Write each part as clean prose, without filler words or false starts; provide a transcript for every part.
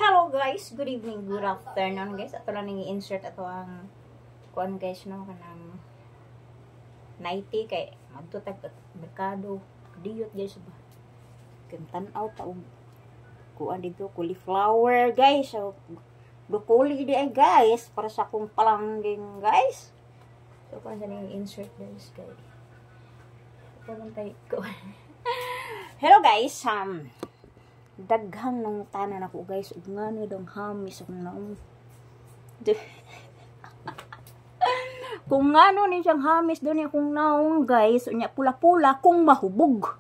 Hello guys, good evening, good afternoon guys. Ato lang i-insert ato ang kuan guys no kanang 90 kay magtutag merkado diyot guys ba. Kintan-aw taog kuan dito cauliflower guys. So broccoli di ay guys para sa akong palangging guys. So kuan sa i-insert guys. Hello guys, daghang nang tanan ako guys ug ngano dong hamis akong naong kung ngano ni siyang hamis doon akong naong guys unya pula-pula kung mahubog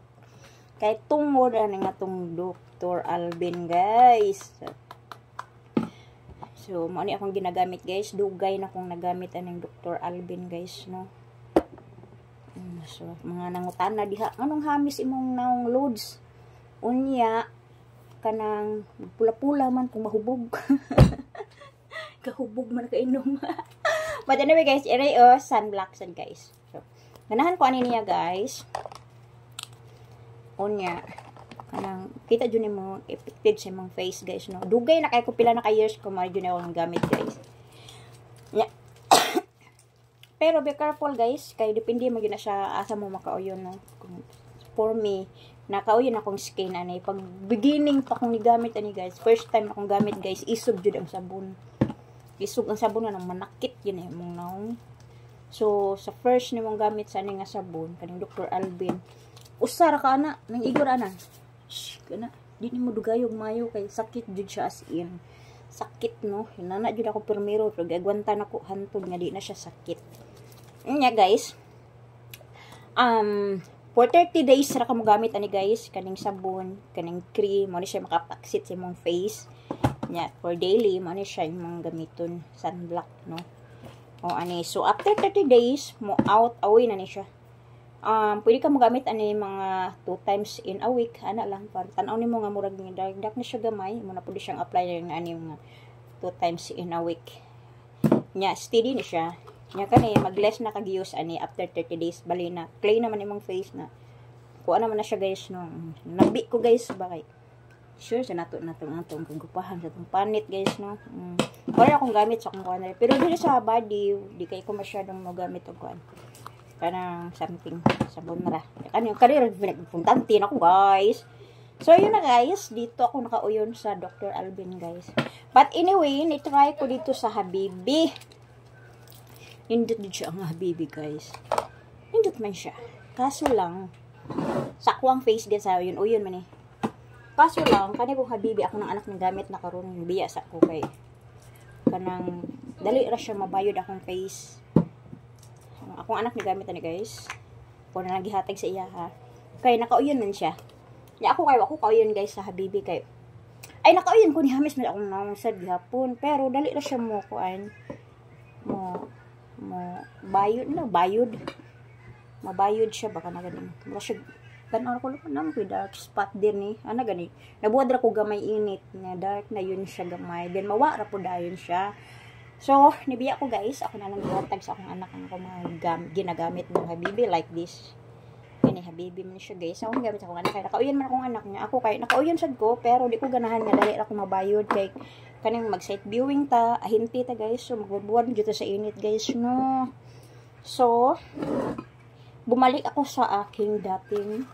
kay tungod ani nga tong Dr. Alvin guys. So mao ni akong ginagamit guys, dugay na akong nagamit aning Dr. Alvin guys no. So mga nangutana diha anong hamis imong naong loads unya kanang pula-pula man kung mahubog. Kahubog man kainom. But anyway guys, ere sunblock sad guys. So, ganahan ko ani niya guys. Unya kanang kita jud nimo effective sa imong face guys no. Dugay na kay ko pila na ka years ko mao jud akong gamit guys. Yeah. Pero be careful guys, kay depende man gyud na siya asa mo makauyon no. For me, nakauyon akong skin ani pag beginning pa akong nigamit ani guys, first time akong gamit guys, isog jud ang sabon. Isog ang sabon na manakit yun eh mong naong. So sa first nimong gamit sa ani nga sabon kaning Dr. Alvin, usara ka ana nang igor ana. Kana di nimo dugayog mayo kay sakit jud siya as in. Sakit no, hinana jud ako permiro pero gagwantan ako hantod nga di na siya sakit. Nya guys, for 30 days ra ka mo gamit ani guys kaning sabon, kaning cream, mo ni siya makapaksit sa imong face. Nya for daily mo ni siya imong gamiton sunblock no. O ani so after 30 days mo out away na ni siya. Pwede ka mo gamit ani mga 2 times in a week ana lang para tan-aw nimo nga murag ni dark na siya gamay, mo na pud siyang apply na ani mga 2 times in a week. Nya steady ni siya. Nya kani mag-less na kag-use ani after 30 days bali na clean naman imong face na. Kuha naman na siya guys no. Nabi ko guys bakay. Sure sa natong kagupahan sa tong panit guys no. Wala akong gamit sa akong kuan pero dili sa body di kay ko masyadong magamit og kuan. Kanang something sabon ra. Kanang karir pinagpuntanti na ko guys. So yun na guys, dito ako nakauyon sa Dr. Alvin guys. But anyway, ni-try ko dito sa Habibi. Nindot din siya ang Habibi guys. Nindot man siya. Kaso lang, sakwang face guys ha, yun uyon man eh. Kaso lang, kani kong Habibi, ako ng anak ng gamit na karon biya sa ko kay. Kanang, dali ra siya mabayod akong face. Akong anak ni gamit ni guys. Kung na nagihatag sa iya ha. Kay nakauyon man siya. Ya ako kauyon guys sa Habibi kay. Ay nakauyon ko ni hamis man akong naong sad gihapon, pero dali ra siya mo kuan. Mo bayod. Mabayod siya baka na ganin. Mura siya tan-aw ko lang ko dark spot din ni. Ana gani. Nabuad ra ko gamay init nga dark na yun siya gamay. Then mawa ra po dayon siya. So, nibiya ko guys, ako na lang gihatag sa akong anak ang ginagamit ng Habibi like this. Ini Habibi man siya guys. Ako gamit akong anak kay nakauyon man akong anak niya. Ako kay nakauyon sad ko pero di ko ganahan nga dali ra ko mabayod kay kaning mag-site viewing ta, ahinti ta guys. So magbubuan jud ta sa init guys no. So bumalik ako sa aking dating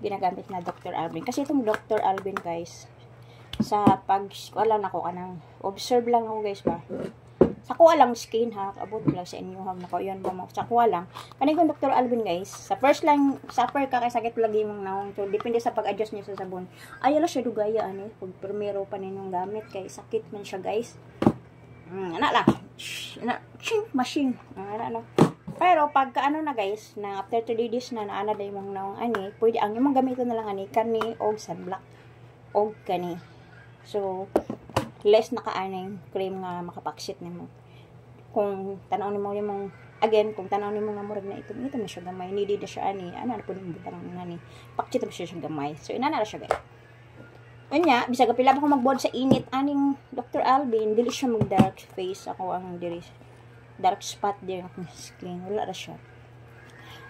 ginagamit na Dr. Alvin. Kasi itong Dr. Alvin guys, sa pag wala na ko kanang observe lang ako guys ba. Sa kuha lang skin ha, abot lang sa inyo ha, nakauyon ba mo. Sa kuha lang. Kanang Dr. Alvin guys, sa first lang, suffer ka kay sakit lagi mong naong. So, depende sa pag-adjust niyo sa sabon. Ayala siya dugaya, ani. Pag primero pa ninyong gamit, kay sakit man siya guys. Anak lang. Machine. Anak lang. Pero, pagka ano na guys, na after 3 days na naana na yung naong ani, pwede ang yung gamitin na lang ani, kani, og sunblock, og kani. So, less na kaaning cream nga makapaksit nimo. Kung tanaw nimo yung again, kung tanaw nimo nga murag na ito na siya gamay, needed na siya ani, ana na pud nimo butang nani. Paksit na siya gamay. So inana na siya guys. Anya, bisag pila ba ko magbuhat sa init aning Dr. Alvin, dili siya mag dark face ako ang diri. Dark spot din akong skin, wala ra siya.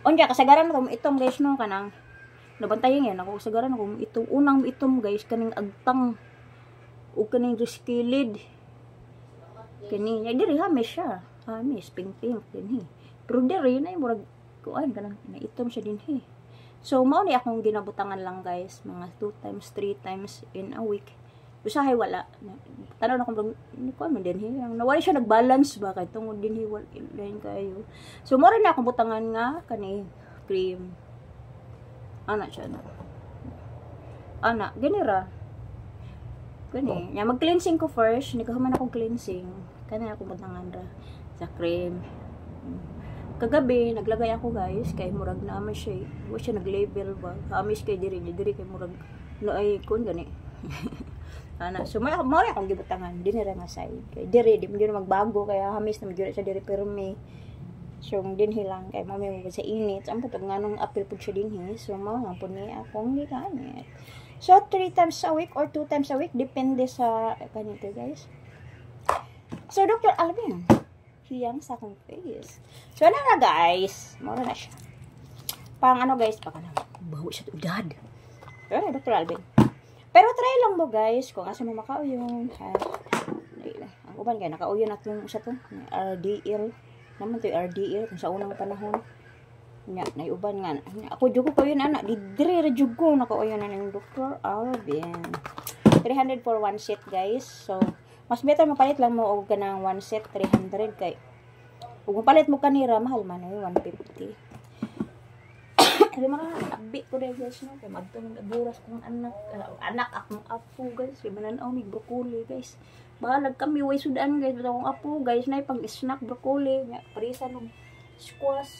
Unya kasagaran ko itom guys no kanang nabantayan yan ako kasagaran ko itong unang itom guys kaning agtang ug kaning riskilid kani nya diri hamis siya, hamis pink dinhi, pero diri na murag kuan kanang naitom siya dinhi. So mao ni akong ginabutangan lang guys, mga 2 times 3 times in a week. Usahay wala. Tanaw na kung ni ko man dinhi, nawala siya nagbalance ba kay tungod dinhi wala lain kayo. So mo rin na akong butangan nga kani cream. Ana siya na. Ana, ganira. Gani, nya mag-cleansing ko first, nagahuman ako cleansing. Kani ako butangan ra sa cream. Kagabi naglagay ako guys kay murag na man siya, wa siya nag-label ba. Hamis kay diri kay murag no ay kun gani. Ana, so may akong gibutangan dinhi ra nga side. Kay diri di mo magbago kaya hamis na gyud siya diri pero may so dinhi lang kay mami mo sa init. Ang putog nganong apil pud siya dinhi. So mao nga pud ni akong gikanit. So 3 times a week or 2 times a week depende sa kanito guys. So Dr. Alvin hiyang sa akong face. So ano na guys, mura na siya. Pang ano guys, baka na baho siya udad. Pero Dr. Alvin. Pero try lang mo guys, kung asa mo makauyon. Ang uban kaya nakauyon na itong isa to. RDL. Naman to yung RDL kung sa unang panahon. Nya, naiuban nga. Ako jugo ko yun anak. Didre jugo nakauyon na ng Dr. Alvin. 300 for 1 set guys. So, mas better mapalit lang mo og kanang 1 set 300 kay ug mapalit mo kanira mahal man ay 150. Ay mga abi ko dai guys no kay magtong naburas kong anak akong apo guys kay mananaw mig broccoli guys. Bahalag kami way sudan guys bitaw akong apo guys nay pang snack broccoli nya parisa ng squash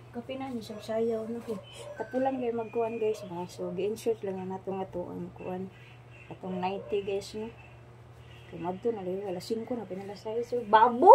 kape na niya sayaw no tapulan gyud magkuan guys ba so gi-insert lang yan nato nga to ang kuan atong 90 guys no kay madto na lay wala 5 na pinalasay so baboy